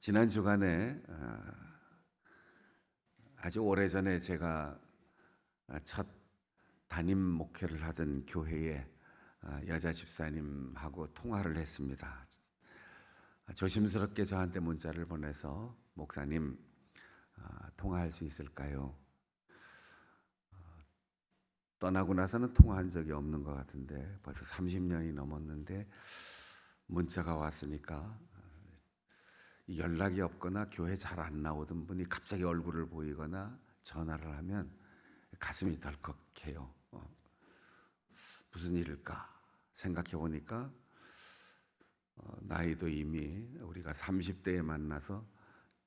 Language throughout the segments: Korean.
지난 주간에 아주 오래전에 제가 첫 담임 목회를 하던 교회에 여자 집사님하고 통화를 했습니다. 조심스럽게 저한테 문자를 보내서 목사님 통화할 수 있을까요? 떠나고 나서는 통화한 적이 없는 것 같은데 벌써 30년이 넘었는데 문자가 왔으니까 연락이 없거나 교회 잘 안 나오던 분이 갑자기 얼굴을 보이거나 전화를 하면 가슴이 덜컥해요. 무슨 일일까 생각해 보니까 나이도 이미 우리가 30대에 만나서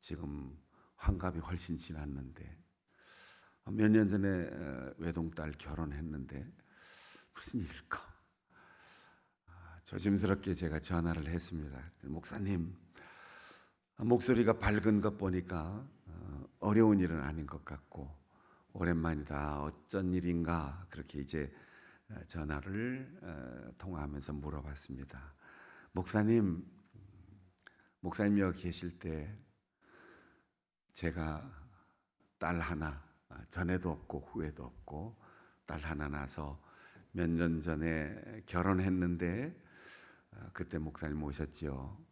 지금 환갑이 훨씬 지났는데 몇 년 전에 외동딸 결혼했는데 무슨 일일까? 조심스럽게 제가 전화를 했습니다. 목사님, 목소리가 밝은 것 보니까 어려운 일은 아닌 것 같고 오랜만이다. 어쩐 일인가? 그렇게 이제 전화를 통화하면서 물어봤습니다. 목사님 여기 계실 때 제가 딸 하나, 전에도 없고 후에도 없고 딸 하나 낳아서 몇 년 전에 결혼했는데 그때 목사님 오셨죠.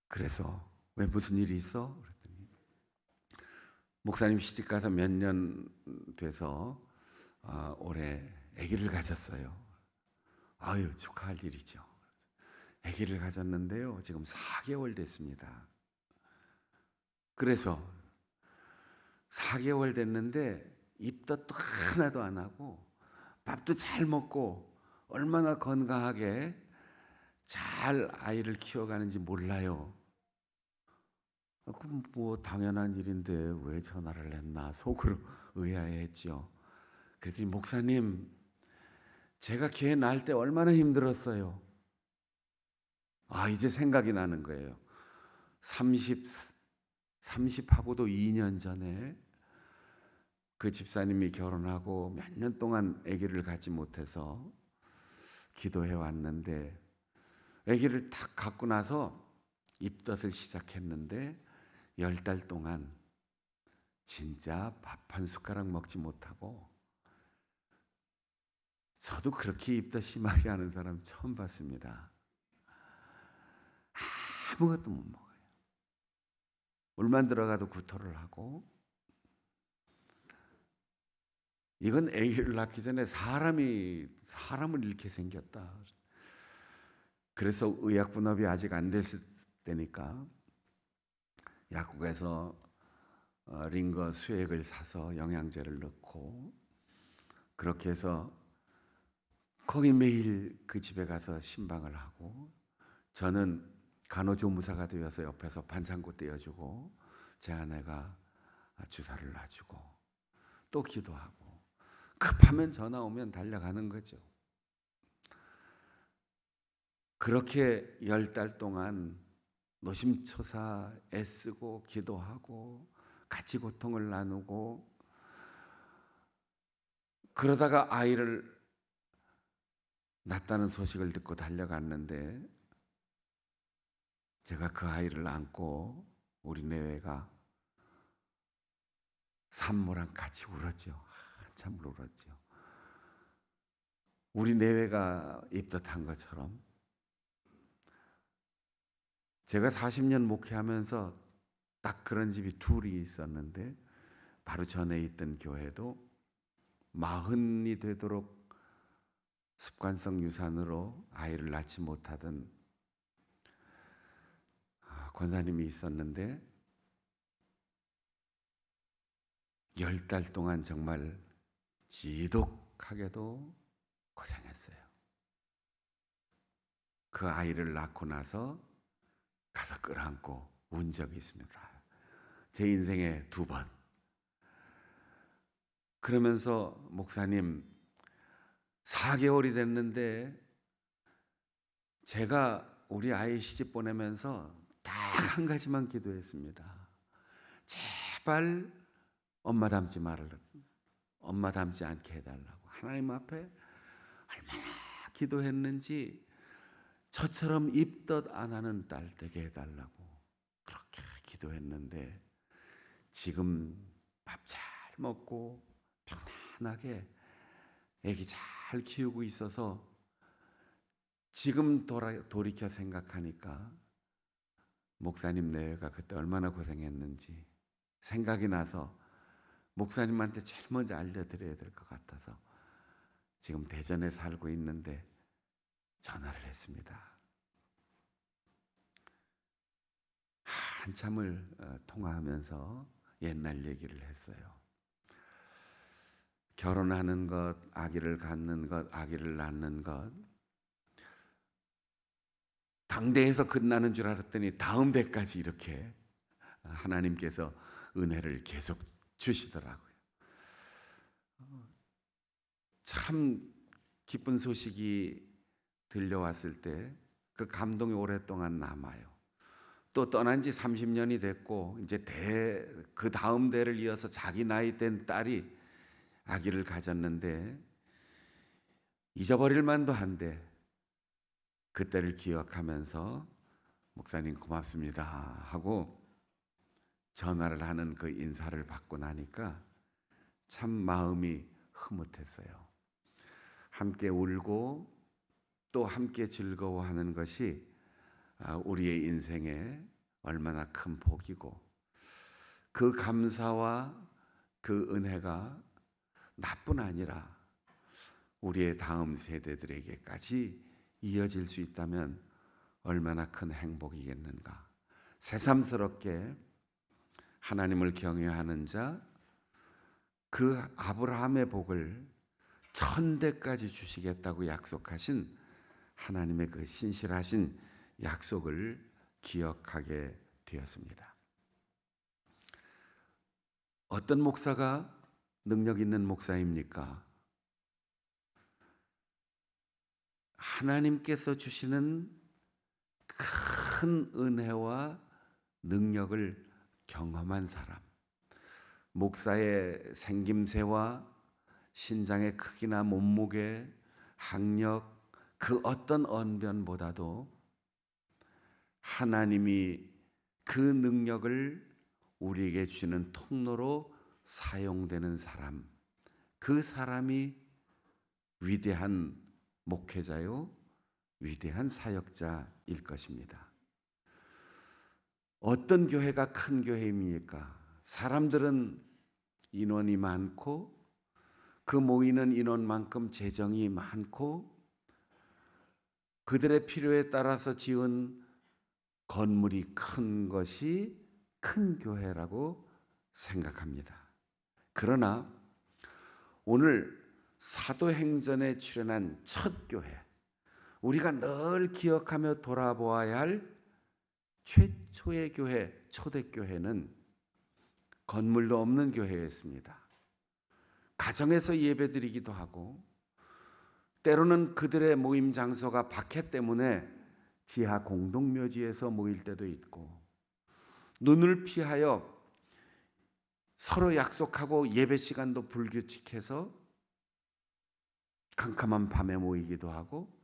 그래서 왜 무슨 일이 있어? 그랬더니 목사님 시집 가서 몇 년 돼서 올해 아기를 가졌어요. 아유, 축하할 일이죠. 아기를 가졌는데요, 지금 4개월 됐습니다. 그래서 4개월 됐는데 입덧도 하나도 안 하고 밥도 잘 먹고 얼마나 건강하게 잘 아이를 키워가는지 몰라요. 그럼 뭐 당연한 일인데 왜 전화를 했나 속으로 의아해했죠. 그랬더니 목사님, 제가 걔 낳을 때 얼마나 힘들었어요. 이제 생각이 나는 거예요. 30하고도 2년 전에 그 집사님이 결혼하고 몇 년 동안 아기를 갖지 못해서 기도해 왔는데 아기를 딱 갖고 나서 입덧을 시작했는데 10달 동안 진짜 밥 한 숟가락 먹지 못하고, 저도 그렇게 입덧 심하게 하는 사람 처음 봤습니다. 아무것도 못 먹어요. 물만 들어가도 구토를 하고. 이건 아기를 낳기 전에 사람을 잃게 생겼다. 그래서 의약 분업이 아직 안 됐을 때니까 약국에서 링거 수액을 사서 영양제를 넣고 그렇게 해서 거기 매일 그 집에 가서 신방을 하고, 저는 간호조무사가 되어서 옆에서 반창고 떼어주고 제 아내가 주사를 놔주고 또 기도하고 급하면 전화 오면 달려가는 거죠. 그렇게 10달 동안 노심초사 애쓰고 기도하고 같이 고통을 나누고 그러다가 아이를 낳았다는 소식을 듣고 달려갔는데 제가 그 아이를 안고 우리 내외가 산모랑 같이 울었죠. 한참 울었죠. 우리 내외가 입덧한 것처럼 제가 40년 목회하면서 딱 그런 집이 둘이 있었는데 바로 전에 있던 교회도 40이 되도록 습관성 유산으로 아이를 낳지 못하던 권사님이 있었는데 10달 동안 정말 지독하게도 고생했어요. 그 아이를 낳고 나서 가서 끌어안고 운 적이 있습니다. 제 인생에 2번. 그러면서 목사님, 4개월이 됐는데 제가 우리 아이 시집 보내면서 딱 한 가지만 기도했습니다. 제발 엄마 닮지 않게 해달라고. 하나님 앞에 얼마나 기도했는지 저처럼 입덧 안 하는 딸 되게 해달라고. 기도했는데 지금 밥 잘 먹고 편안하게 애기 잘 키우고 있어서 지금 돌이켜 생각하니까 목사님 내외가 그때 얼마나 고생했는지 생각이 나서 목사님한테 제일 먼저 알려드려야 될 것 같아서 지금 대전에 살고 있는데 전화를 했습니다. 한참을 통화하면서 옛날 얘기를 했어요. 결혼하는 것, 아기를 갖는 것, 아기를 낳는 것 당대에서 끝나는 줄 알았더니 다음 대까지 이렇게 하나님께서 은혜를 계속 주시더라고요. 참 기쁜 소식이 들려왔을 때 그 감동이 오랫동안 남아요. 또 떠난 지 30년이 됐고 이제 그 다음 대를 이어서 자기 나이 된 딸이 아기를 가졌는데 잊어버릴 만도 한데 그때를 기억하면서 목사님 고맙습니다 하고 전화를 하는 그 인사를 받고 나니까 참 마음이 흐뭇했어요. 함께 울고 또 함께 즐거워하는 것이 우리의 인생에 얼마나 큰 복이고 그 감사와 그 은혜가 나뿐 아니라 우리의 다음 세대들에게까지 이어질 수 있다면 얼마나 큰 행복이겠는가. 새삼스럽게 하나님을 경외하는 자, 그 아브라함의 복을 1000대까지 주시겠다고 약속하신 하나님의 그 신실하신 약속을 기억하게 되었습니다. 어떤 목사가 능력 있는 목사입니까? 하나님께서 주시는 큰 은혜와 능력을 경험한 사람, 목사의 생김새와 신장의 크기나 몸무게, 학력, 그 어떤 언변보다도 하나님이 그 능력을 우리에게 주시는 통로로 사용되는 사람, 그 사람이 위대한 목회자요, 위대한 사역자일 것입니다. 어떤 교회가 큰 교회입니까? 사람들은 인원이 많고 그 모이는 인원만큼 재정이 많고 그들의 필요에 따라서 지은 건물이 큰 것이 큰 교회라고 생각합니다. 그러나 오늘 사도행전에 출연한 첫 교회, 우리가 늘 기억하며 돌아보아야 할 최초의 교회, 초대교회는 건물도 없는 교회였습니다. 가정에서 예배드리기도 하고 때로는 그들의 모임 장소가 박해 때문에 지하 공동묘지에서 모일 때도 있고 눈을 피하여 서로 약속하고 예배 시간도 불규칙해서 캄캄한 밤에 모이기도 하고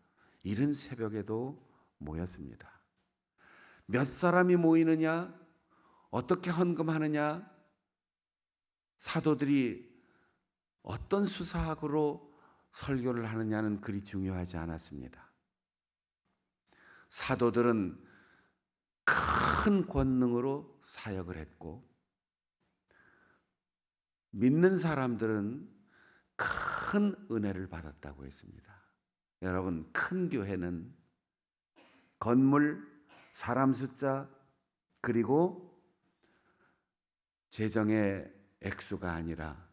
이른 새벽에도 모였습니다. 몇 사람이 모이느냐, 어떻게 헌금하느냐, 사도들이 어떤 수사학으로 설교를 하느냐는 그리 중요하지 않았습니다. 사도들은 큰 권능으로 사역을 했고 믿는 사람들은 큰 은혜를 받았다고 했습니다. 여러분, 큰 교회는 건물, 사람 숫자, 그리고 재정의 액수가 아니라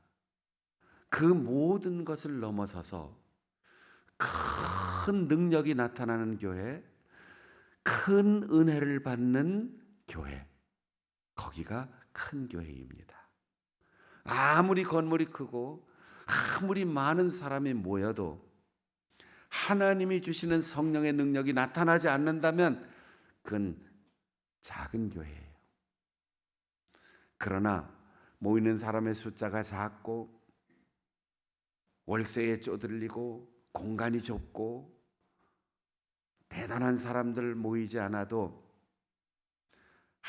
그 모든 것을 넘어서서 큰 능력이 나타나는 교회, 큰 은혜를 받는 교회, 거기가 큰 교회입니다. 아무리 건물이 크고 아무리 많은 사람이 모여도 하나님이 주시는 성령의 능력이 나타나지 않는다면 그건 작은 교회예요. 그러나 모이는 사람의 숫자가 작고 월세에 쪼들리고 공간이 좁고 대단한 사람들 모이지 않아도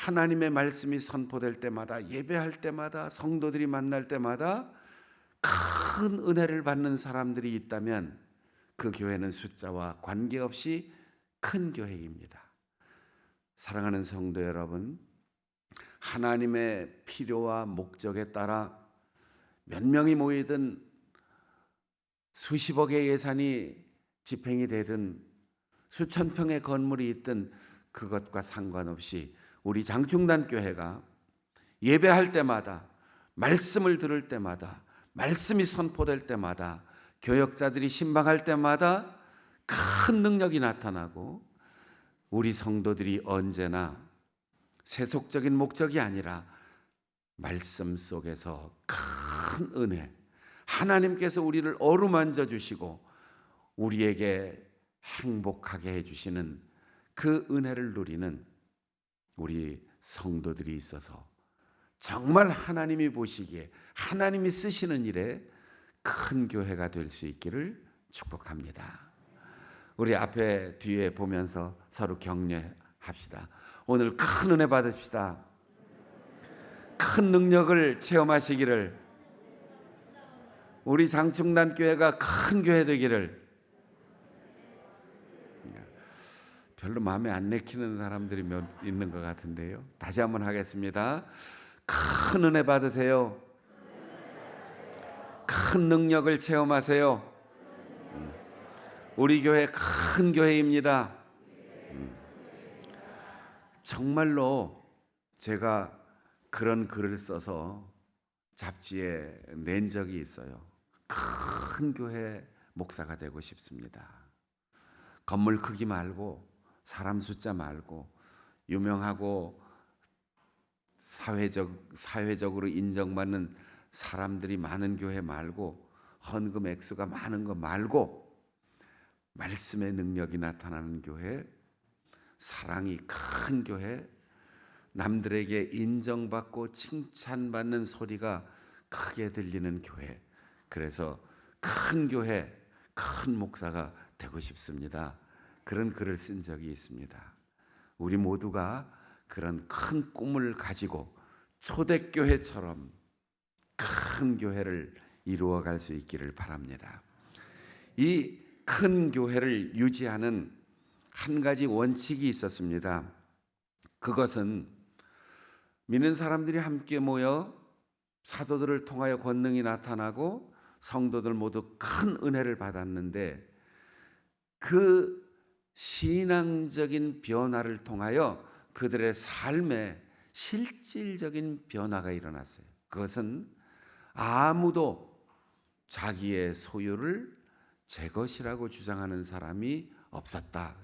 하나님의 말씀이 선포될 때마다, 예배할 때마다, 성도들이 만날 때마다 큰 은혜를 받는 사람들이 있다면 그 교회는 숫자와 관계없이 큰 교회입니다. 사랑하는 성도 여러분, 하나님의 필요와 목적에 따라 몇 명이 모이든 수십억의 예산이 집행이 되든 수천 평의 건물이 있든 그것과 상관없이 우리 장충단 교회가 예배할 때마다, 말씀을 들을 때마다, 말씀이 선포될 때마다, 교역자들이 신방할 때마다 큰 능력이 나타나고 우리 성도들이 언제나 세속적인 목적이 아니라 말씀 속에서 큰 은혜, 하나님께서 우리를 어루만져 주시고 우리에게 행복하게 해주시는 그 은혜를 누리는 우리 성도들이 있어서 정말 하나님이 보시기에, 하나님이 쓰시는 일에 큰 교회가 될 수 있기를 축복합니다. 우리 앞에 뒤에 보면서 서로 격려합시다. 오늘 큰 은혜 받으십시다. 큰 능력을 체험하시기를, 우리 장충단 교회가 큰 교회 되기를. 별로 마음에 안 내키는 사람들이 몇 있는 것 같은데요. 다시 한번 하겠습니다. 큰 은혜 받으세요. 큰 능력을 체험하세요. 우리 교회 큰 교회입니다. 정말로 제가 그런 글을 써서 잡지에 낸 적이 있어요. 큰 교회 목사가 되고 싶습니다. 건물 크기 말고, 사람 숫자 말고, 유명하고 사회적으로 인정받는 사람들이 많은 교회 말고, 헌금 액수가 많은 거 말고, 말씀의 능력이 나타나는 교회, 사랑이 큰 교회, 남들에게 인정받고 칭찬받는 소리가 크게 들리는 교회. 그래서 큰 교회, 큰 목사가 되고 싶습니다. 그런 글을 쓴 적이 있습니다. 우리 모두가 그런 큰 꿈을 가지고 초대교회처럼 큰 교회를 이루어갈 수 있기를 바랍니다. 이 큰 교회를 유지하는 한 가지 원칙이 있었습니다. 그것은 믿는 사람들이 함께 모여 사도들을 통하여 권능이 나타나고 성도들 모두 큰 은혜를 받았는데, 그 신앙적인 변화를 통하여 그들의 삶에 실질적인 변화가 일어났어요. 그것은 아무도 자기의 소유를 제 것이라고 주장하는 사람이 없었다.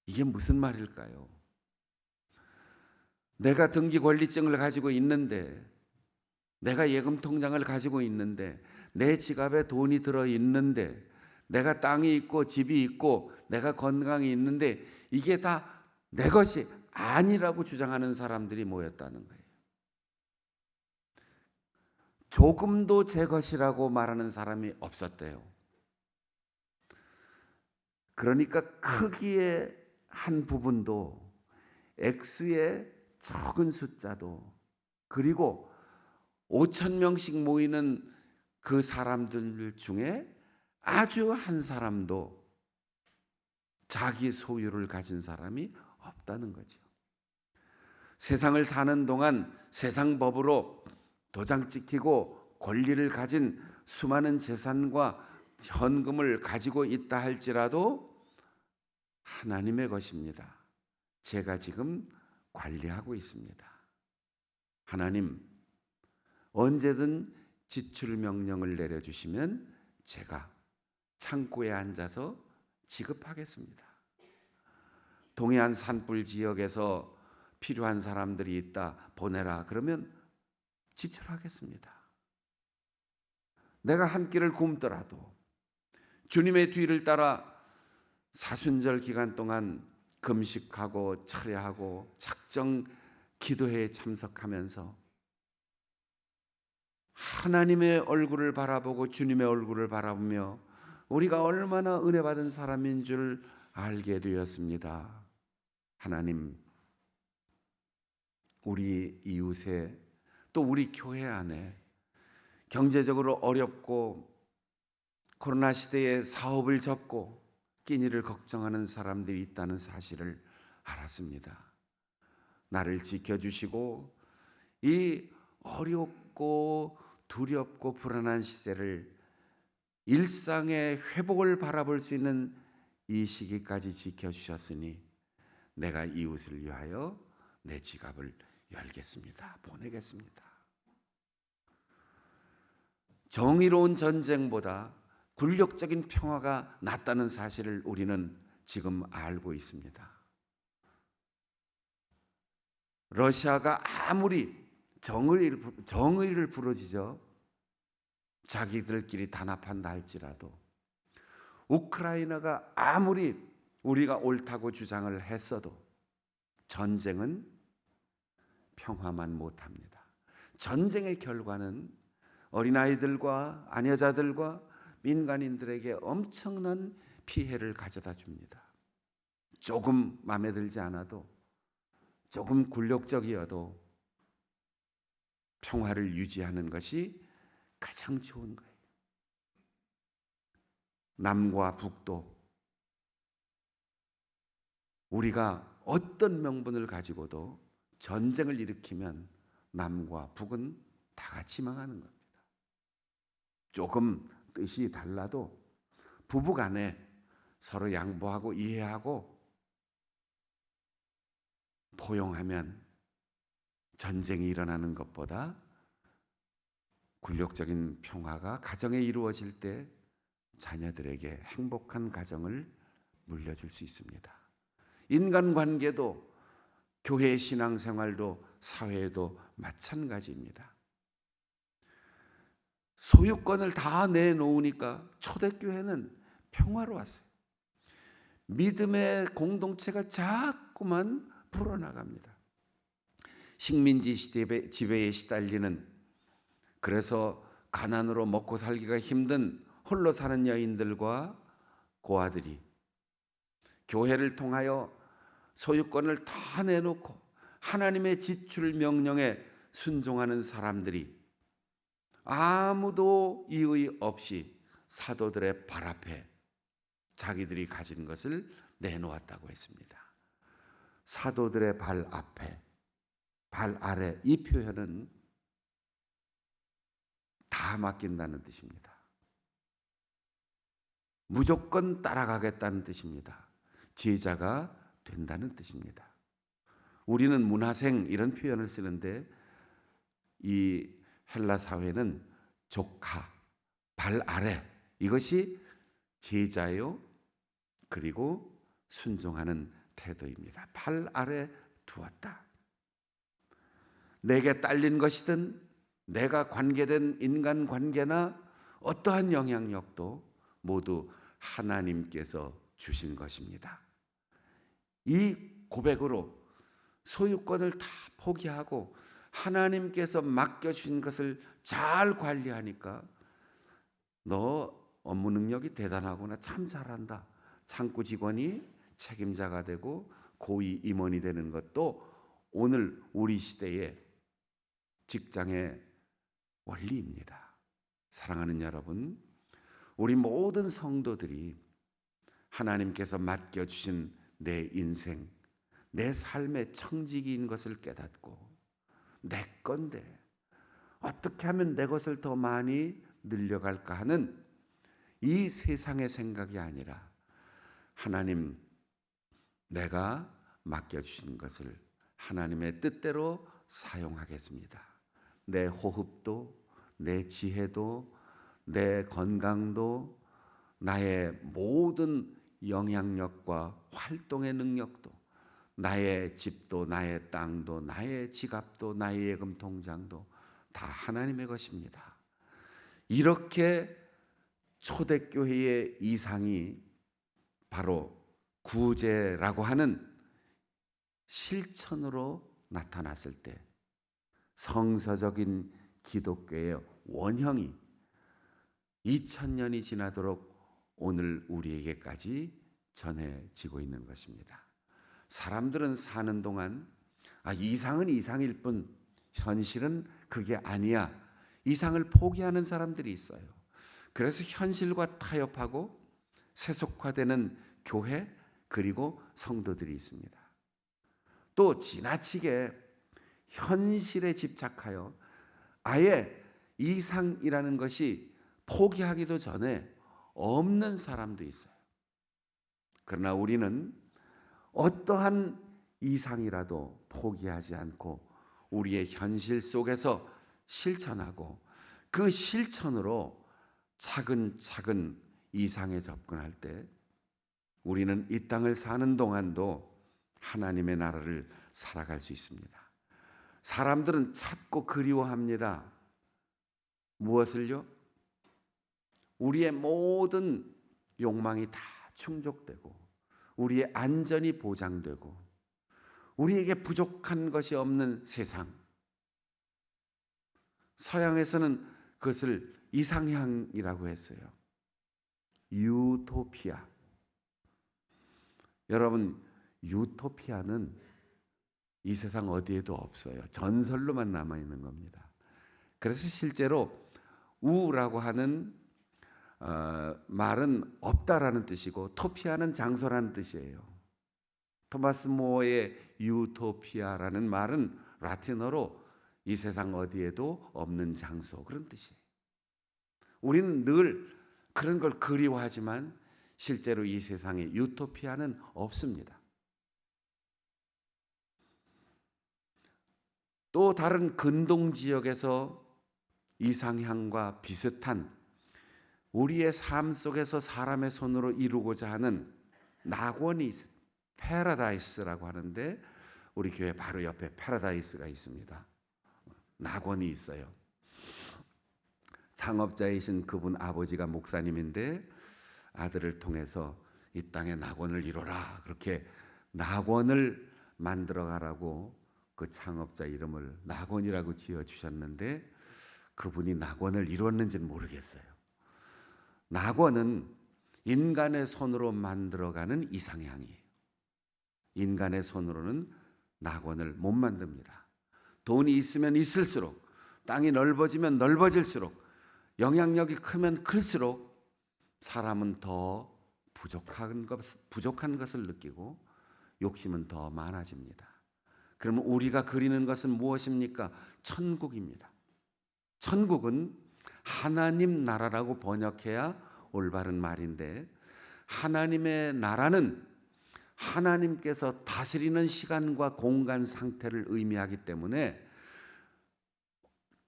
이게 무슨 말일까요? 내가 등기 권리증을 가지고 있는데, 내가 예금 통장을 가지고 있는데, 내 지갑에 돈이 들어 있는데, 내가 땅이 있고 집이 있고 내가 건강이 있는데 이게 다 내 것이 아니라고 주장하는 사람들이 모였다는 거예요. 조금도 제 것이라고 말하는 사람이 없었대요. 그러니까 크기의 한 부분도, 액수의 적은 숫자도, 그리고 5,000명씩 모이는 그 사람들 중에 아주 한 사람도 자기 소유를 가진 사람이 없다는 거죠. 세상을 사는 동안 세상 법으로 도장 찍히고 권리를 가진 수많은 재산과 현금을 가지고 있다 할지라도 하나님의 것입니다. 제가 지금 관리하고 있습니다. 하나님, 언제든 지출 명령을 내려주시면 제가 창고에 앉아서 지급하겠습니다. 동해안 산불 지역에서 필요한 사람들이 있다, 보내라 그러면 지출하겠습니다. 내가 한 끼를 굶더라도 주님의 뒤를 따라 사순절 기간 동안 금식하고 철야하고 작정 기도회에 참석하면서 하나님의 얼굴을 바라보고 주님의 얼굴을 바라보며 우리가 얼마나 은혜 받은 사람인 줄 알게 되었습니다. 하나님, 우리 이웃에 또 우리 교회 안에 경제적으로 어렵고 코로나 시대에 사업을 접고 끼니를 걱정하는 사람들이 있다는 사실을 알았습니다. 나를 지켜주시고 이 어렵고 두렵고 불안한 시대를 일상의 회복을 바라볼 수 있는 이 시기까지 지켜주셨으니 내가 이웃을 위하여 내 지갑을 열겠습니다. 보내겠습니다. 정의로운 전쟁보다 굴욕적인 평화가 낫다는 사실을 우리는 지금 알고 있습니다. 러시아가 아무리 정의를 부르짖어 자기들끼리 단합한다 할지라도 우크라이나가 아무리 우리가 옳다고 주장을 했어도 전쟁은 평화만 못합니다. 전쟁의 결과는 어린아이들과 아녀자들과 민간인들에게 엄청난 피해를 가져다 줍니다. 조금 마음에 들지 않아도, 조금 굴욕적이어도 평화를 유지하는 것이 가장 좋은 거예요. 남과 북도 우리가 어떤 명분을 가지고도 전쟁을 일으키면 남과 북은 다 같이 망하는 겁니다. 조금 뜻이 달라도 부부간에 서로 양보하고 이해하고 포용하면 전쟁이 일어나는 것보다 굴욕적인 평화가 가정에 이루어질 때 자녀들에게 행복한 가정을 물려줄 수 있습니다. 인간관계도 교회 신앙생활도 사회도 마찬가지입니다. 소유권을 다 내놓으니까 초대교회는 평화로웠어요. 믿음의 공동체가 자꾸만 불어나갑니다. 식민지 지배에 시달리는, 그래서 가난으로 먹고 살기가 힘든 홀로 사는 여인들과 고아들이 교회를 통하여 소유권을 다 내놓고 하나님의 지출 명령에 순종하는 사람들이 아무도 이의 없이 사도들의 발 앞에 자기들이 가진 것을 내놓았다고 했습니다. 사도들의 발 앞에, 발 아래, 이 표현은 다 맡긴다는 뜻입니다. 무조건 따라가겠다는 뜻입니다. 제자가 된다는 뜻입니다. 우리는 문화생 이런 표현을 쓰는데 이 헬라 사회는 조카, 발 아래, 이것이 제자요 그리고 순종하는 태도입니다. 발 아래 두었다. 내게 딸린 것이든 내가 관계된 인간관계나 어떠한 영향력도 모두 하나님께서 주신 것입니다. 이 고백으로 소유권을 다 포기하고 하나님께서 맡겨주신 것을 잘 관리하니까 너 업무 능력이 대단하구나, 참 잘한다. 창구 직원이 책임자가 되고 고위 임원이 되는 것도 오늘 우리 시대의 직장의 원리입니다. 사랑하는 여러분, 우리 모든 성도들이 하나님께서 맡겨주신 내 인생, 내 삶의 청지기인 것을 깨닫고 내 건데 어떻게 하면 내 것을 더 많이 늘려갈까 하는 이 세상의 생각이 아니라 하나님, 내가 맡겨주신 것을 하나님의 뜻대로 사용하겠습니다. 내 호흡도, 내 지혜도, 내 건강도, 나의 모든 영향력과 활동의 능력도, 나의 집도, 나의 땅도, 나의 지갑도, 나의 예금 통장도 다 하나님의 것입니다. 이렇게 초대교회의 이상이 바로 구제라고 하는 실천으로 나타났을 때 성서적인 기독교의 원형이 2000년이 지나도록 오늘 우리에게까지 전해지고 있는 것입니다. 사람들은 사는 동안 이상은 이상일 뿐 현실은 그게 아니야. 이상을 포기하는 사람들이 있어요. 그래서 현실과 타협하고 세속화되는 교회 그리고 성도들이 있습니다. 또 지나치게 현실에 집착하여 아예 이상이라는 것이 포기하기도 전에 없는 사람도 있어요. 그러나 우리는 어떠한 이상이라도 포기하지 않고 우리의 현실 속에서 실천하고 그 실천으로 차근차근 이상에 접근할 때 우리는 이 땅을 사는 동안도 하나님의 나라를 살아갈 수 있습니다. 사람들은 찾고 그리워합니다. 무엇을요? 우리의 모든 욕망이 다 충족되고 우리의 안전이 보장되고 우리에게 부족한 것이 없는 세상. 서양에서는 그것을 이상향이라고 했어요. 유토피아. 여러분, 유토피아는 이 세상 어디에도 없어요. 전설로만 남아있는 겁니다. 그래서 실제로 우라고 하는 말은 없다라는 뜻이고 토피아는 장소라는 뜻이에요. 토마스 모어의 유토피아라는 말은 라틴어로 이 세상 어디에도 없는 장소, 그런 뜻이에요. 우리는 늘 그런 걸 그리워하지만 실제로 이 세상에 유토피아는 없습니다. 또 다른 근동 지역에서 이상향과 비슷한 우리의 삶 속에서 사람의 손으로 이루고자 하는 낙원이 있어요. 패러다이스라고 하는데 우리 교회 바로 옆에 패러다이스가 있습니다. 낙원이 있어요. 창업자이신 그분 아버지가 목사님인데 아들을 통해서 이 땅에 낙원을 이뤄라, 그렇게 낙원을 만들어가라고 그 창업자 이름을 낙원이라고 지어주셨는데 그분이 낙원을 이뤘는지는 모르겠어요. 낙원은 인간의 손으로 만들어가는 이상향이에요. 인간의 손으로는 낙원을 못 만듭니다. 돈이 있으면 있을수록, 땅이 넓어지면 넓어질수록, 영향력이 크면 클수록 사람은 더 부족한 것을 느끼고 욕심은 더 많아집니다. 그러면 우리가 그리는 것은 무엇입니까? 천국입니다. 천국은 하나님 나라라고 번역해야 올바른 말인데, 하나님의 나라는 하나님께서 다스리는 시간과 공간 상태를 의미하기 때문에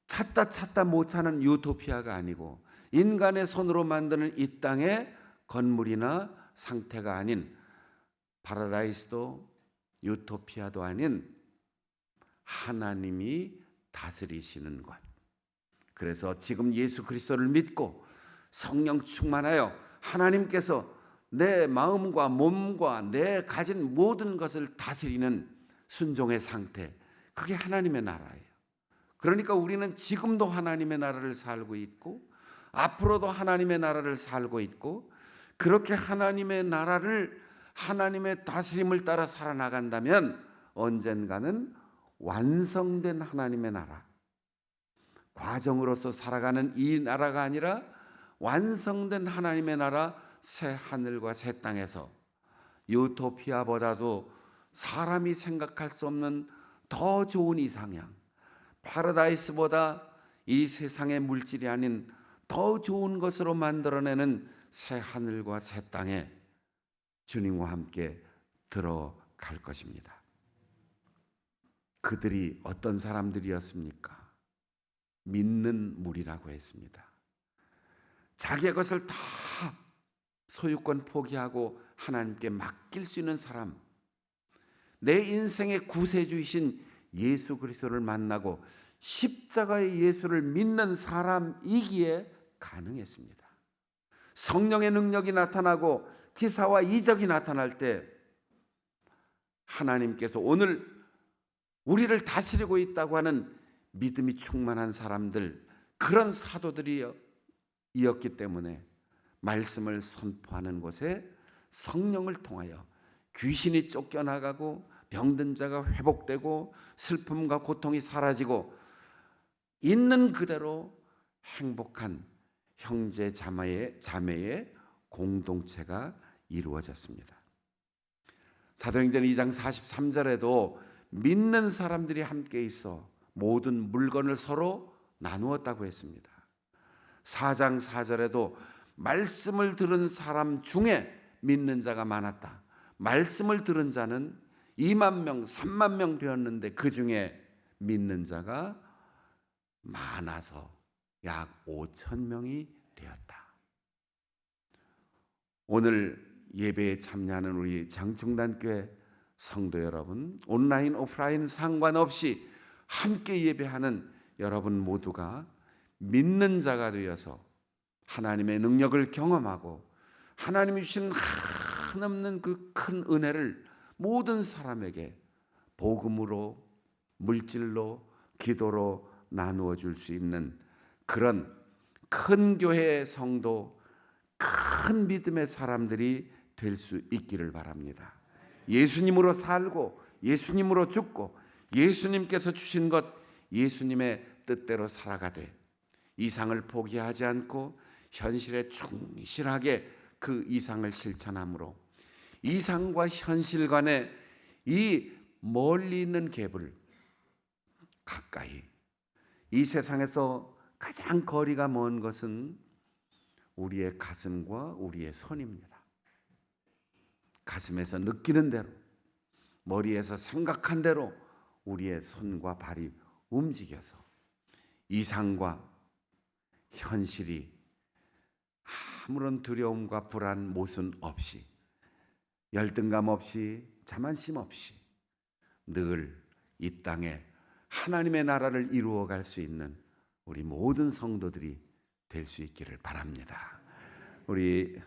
찾다 못 찾는 유토피아가 아니고 인간의 손으로 만드는 이 땅의 건물이나 상태가 아닌, 파라다이스도 유토피아도 아닌 하나님이 다스리시는 것. 그래서 지금 예수 그리스도를 믿고 성령 충만하여 하나님께서 내 마음과 몸과 내 가진 모든 것을 다스리는 순종의 상태, 그게 하나님의 나라예요. 그러니까 우리는 지금도 하나님의 나라를 살고 있고 앞으로도 하나님의 나라를 살고 있고, 그렇게 하나님의 나라를, 하나님의 다스림을 따라 살아나간다면 언젠가는 완성된 하나님의 나라, 과정으로서 살아가는 이 나라가 아니라 완성된 하나님의 나라, 새 하늘과 새 땅에서 유토피아보다도 사람이 생각할 수 없는 더 좋은 이상향, 파라다이스보다 이 세상의 물질이 아닌 더 좋은 것으로 만들어내는 새 하늘과 새 땅에 주님과 함께 들어갈 것입니다. 그들이 어떤 사람들이었습니까? 믿는 무리라고 했습니다. 자기의 것을 다 소유권 포기하고 하나님께 맡길 수 있는 사람, 내 인생의 구세주이신 예수 그리스도를 만나고 십자가의 예수를 믿는 사람이기에 가능했습니다. 성령의 능력이 나타나고 기사와 이적이 나타날 때 하나님께서 오늘 우리를 다스리고 있다고 하는 믿음이 충만한 사람들, 그런 사도들이었기 때문에 말씀을 선포하는 곳에 성령을 통하여 귀신이 쫓겨나가고 병든 자가 회복되고 슬픔과 고통이 사라지고 있는 그대로 행복한 형제 자매의 공동체가 이루어졌습니다. 사도행전 2장 43절에도 믿는 사람들이 함께 있어 모든 물건을 서로 나누었다고 했습니다. 4장 4절에도 말씀을 들은 사람 중에 믿는 자가 많았다. 말씀을 들은 자는 2만 명, 3만 명 되었는데 그 중에 믿는 자가 많아서 약 5천 명이 되었다. 오늘 예배에 참여하는 우리 장충단교회 성도 여러분, 온라인 오프라인 상관없이 함께 예배하는 여러분 모두가 믿는 자가 되어서 하나님의 능력을 경험하고 하나님이 주신 한없는 그 큰 은혜를 모든 사람에게 복음으로, 물질로, 기도로 나누어 줄 수 있는 그런 큰 교회의 성도, 큰 믿음의 사람들이 될 수 있기를 바랍니다. 예수님으로 살고 예수님으로 죽고 예수님께서 주신 것 예수님의 뜻대로 살아가되 이상을 포기하지 않고 현실에 충실하게 그 이상을 실천함으로 이상과 현실 간의 이 멀리 있는 갭을 가까이, 이 세상에서 가장 거리가 먼 것은 우리의 가슴과 우리의 손입니다. 가슴에서 느끼는 대로, 머리에서 생각한 대로 우리의 손과 발이 움직여서 이상과 현실이 아무런 두려움과 불안, 모순 없이, 열등감 없이, 자만심 없이 늘 이 땅에 하나님의 나라를 이루어갈 수 있는 우리 모든 성도들이 될 수 있기를 바랍니다. 우리